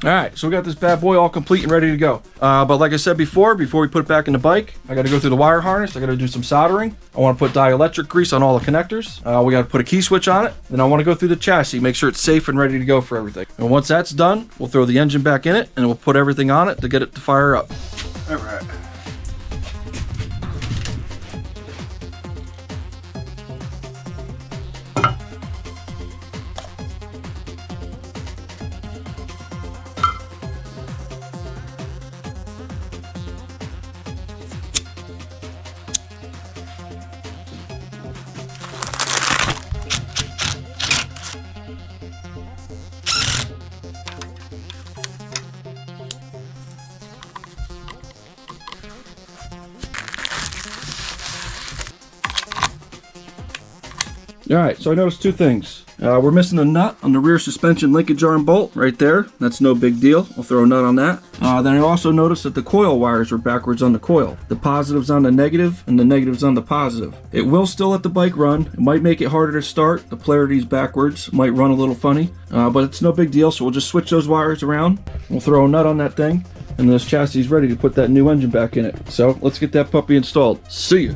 All right, so we got this bad boy all complete and ready to go. But like I said before we put it back in the bike, I got to go through the wire harness. I got to do some soldering. I want to put dielectric grease on all the connectors. We got to put a key switch on it. Then I want to go through the chassis, make sure it's safe and ready to go for everything. And once that's done, we'll throw the engine back in it and we'll put everything on it to get it to fire up. All right. All right, so I noticed two things. We're missing a nut on the rear suspension linkage arm bolt right there. That's no big deal. I'll throw a nut on that. Then I also noticed that the coil wires were backwards on the coil. The positive's on the negative and the negative's on the positive. It will still let the bike run. It might make it harder to start. The polarity's backwards. It might run a little funny, but it's no big deal. So we'll just switch those wires around. We'll throw a nut on that thing, and this chassis is ready to put that new engine back in it. So let's get that puppy installed. See ya.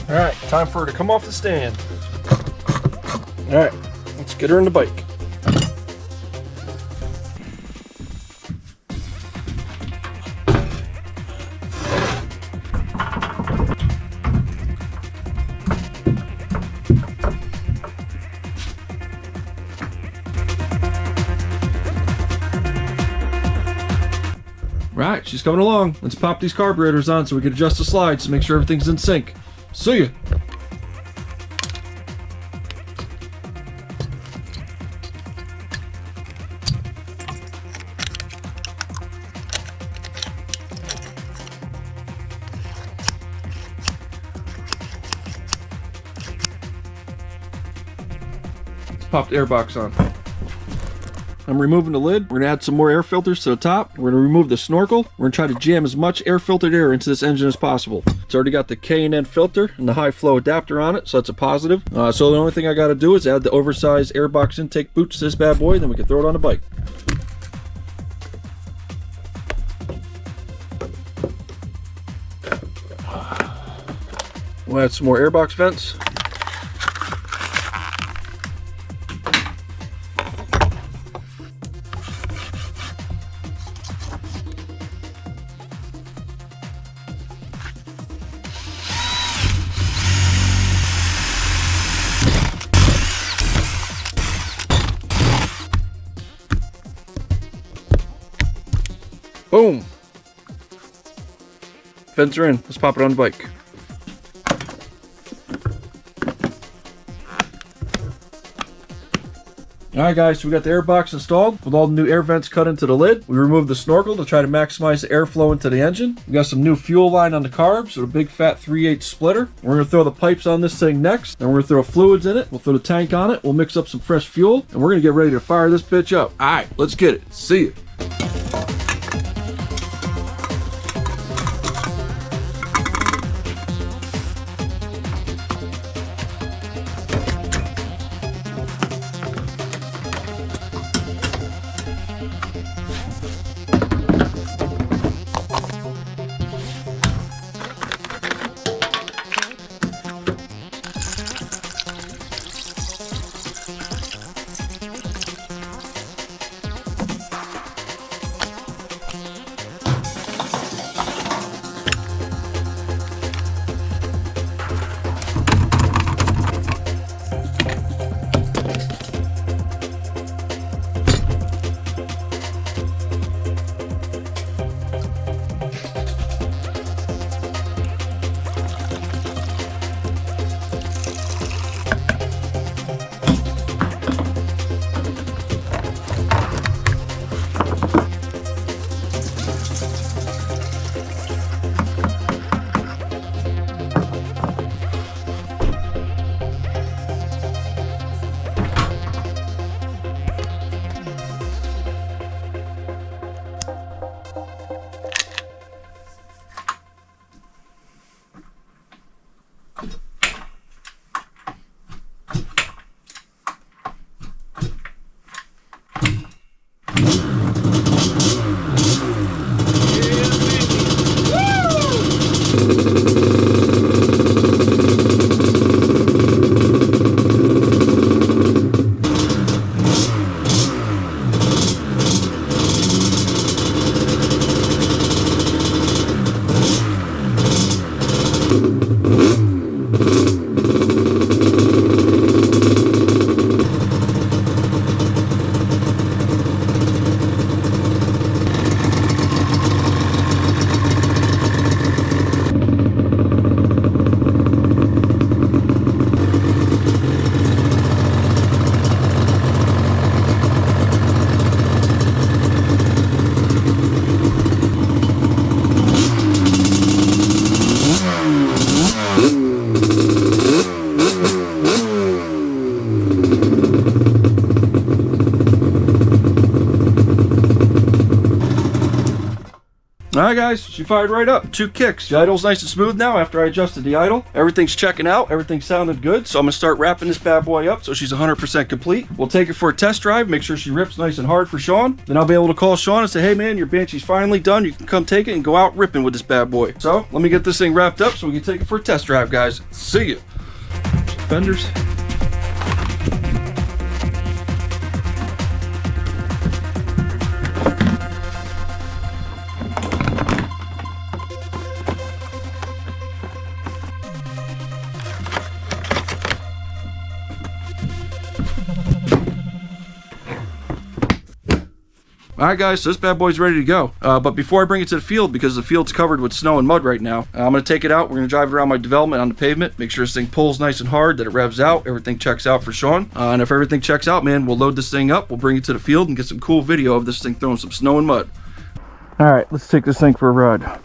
All right, time for her to come off the stand. All right, let's get her in the bike. Right, she's coming along. Let's pop these carburetors on so we can adjust the slides to make sure everything's in sync. See ya. Pop the airbox on. I'm removing the lid. We're gonna add some more air filters to the top. We're gonna remove the snorkel. We're gonna try to jam as much air filtered air into this engine as possible. It's already got the K&N filter and the high flow adapter on it, so that's a positive. So the only thing I gotta do is add the oversized airbox intake boots to this bad boy, then we can throw it on the bike. We'll add some more airbox vents. Boom! Vents are in. Let's pop it on the bike. Alright guys, so we got the airbox installed with all the new air vents cut into the lid. We removed the snorkel to try to maximize the airflow into the engine. We got some new fuel line on the carbs with a big fat 3/8 splitter. We're going to throw the pipes on this thing next. Then we're going to throw fluids in it. We'll throw the tank on it. We'll mix up some fresh fuel. And we're going to get ready to fire this bitch up. Alright, let's get it. See ya. Alright guys, she fired right up. 2 kicks. The idle's nice and smooth now after I adjusted the idle. Everything's checking out. Everything sounded good. So I'm going to start wrapping this bad boy up so she's 100% complete. We'll take it for a test drive. Make sure she rips nice and hard for Sean. Then I'll be able to call Sean and say, hey man, your Banshee's finally done. You can come take it and go out ripping with this bad boy. So let me get this thing wrapped up so we can take it for a test drive, guys. See ya. Fenders. Alright guys, so this bad boy's ready to go. But before I bring it to the field, because the field's covered with snow and mud right now, I'm going to take it out. We're going to drive it around my development on the pavement, make sure this thing pulls nice and hard, that it revs out, everything checks out for Sean. And if everything checks out, man, we'll load this thing up, we'll bring it to the field and get some cool video of this thing throwing some snow and mud. Alright, let's take this thing for a ride.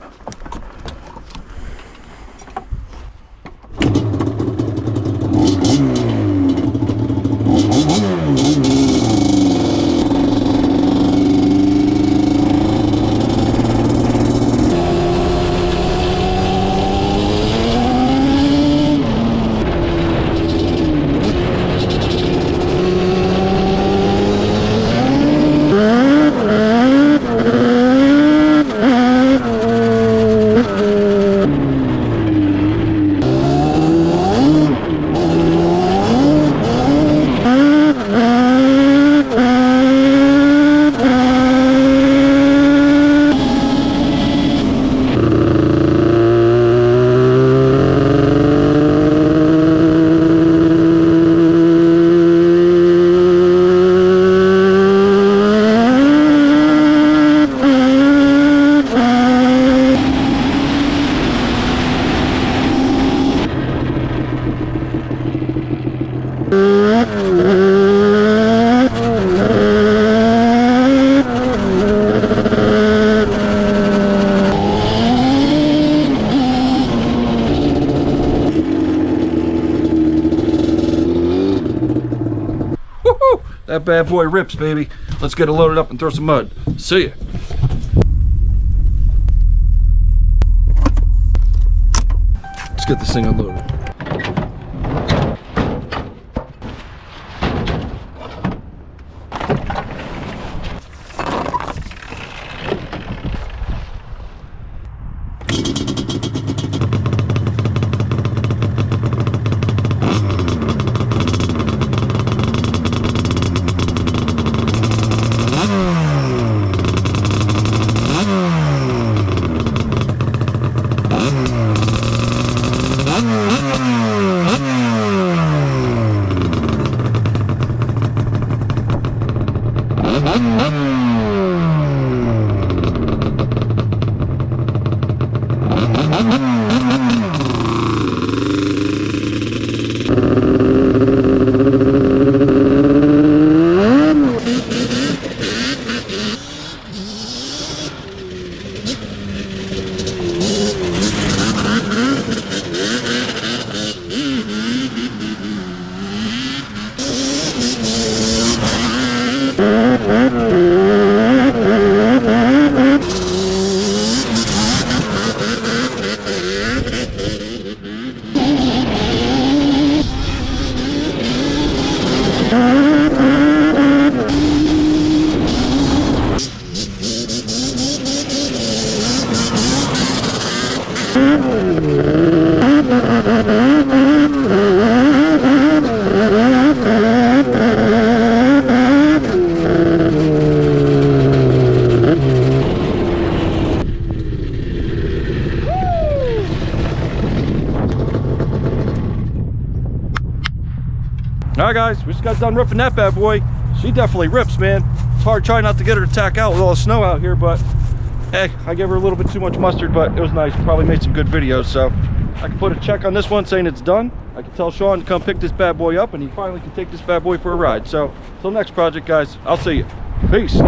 That bad boy rips, baby. Let's get it loaded up and throw some mud. See ya. Let's get this thing unloaded. Alright guys, we just got done ripping that bad boy. She definitely rips, man. It's hard trying not to get her to tack out with all the snow out here, but hey, I gave her a little bit too much mustard, but it was nice. Probably made some good videos, so I can put a check on this one saying it's done. I can tell Sean to come pick this bad boy up and he finally can take this bad boy for a ride. So, till next project guys, I'll see you. Peace.